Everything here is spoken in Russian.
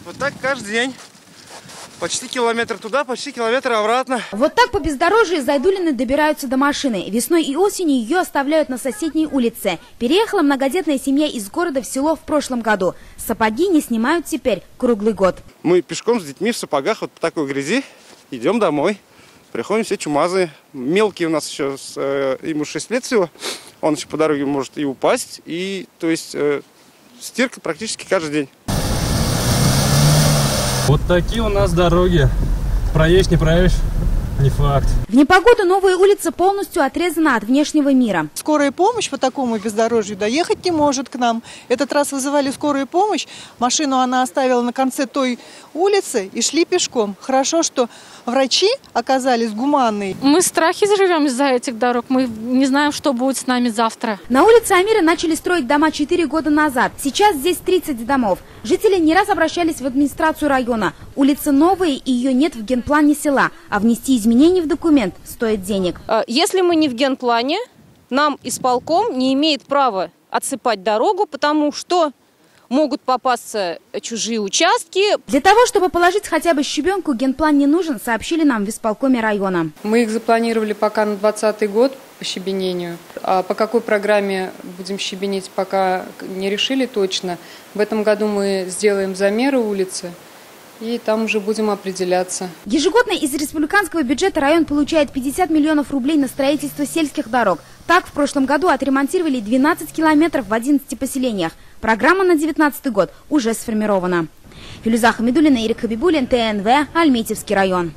Вот так каждый день. Почти километр туда, почти километр обратно. Вот так по бездорожью из Айдулины добираются до машины. Весной и осенью ее оставляют на соседней улице. Переехала многодетная семья из города в село в прошлом году. Сапоги не снимают теперь круглый год. Мы пешком с детьми в сапогах вот по такой грязи идем домой. Приходим все чумазые. Мелкий у нас еще, ему 6 лет всего. Он еще по дороге может и упасть. И, то есть, стирка практически каждый день. Вот такие у нас дороги. Проедешь, не проедешь, не факт. В непогоду новая улица полностью отрезана от внешнего мира. Скорая помощь по такому бездорожью доехать не может к нам. Этот раз вызывали скорую помощь. Машину она оставила на конце той улицы и шли пешком. Хорошо, что врачи оказались гуманные. Мы в страхе живем из-за этих дорог. Мы не знаем, что будет с нами завтра. На улице Амира начали строить дома 4 года назад. Сейчас здесь 30 домов. Жители не раз обращались в администрацию района. Улица новая, и ее нет в генплане села. А внести изменения в документ стоит денег. Если мы не в генплане, нам исполком не имеет права отсыпать дорогу, потому что могут попасться чужие участки. Для того, чтобы положить хотя бы щебенку, генплан не нужен, сообщили нам в исполкоме района. Мы их запланировали пока на 2020 год по щебенению. А по какой программе будем щебенить, пока не решили точно. В этом году мы сделаем замеры улицы. И там уже будем определяться. Ежегодно из республиканского бюджета район получает 50 миллионов рублей на строительство сельских дорог. Так, в прошлом году отремонтировали 12 километров в 11 поселениях. Программа на 2019 год уже сформирована. Филюза Хамидуллина, Ирик Хабибуллин, ТНВ, Альметьевский район.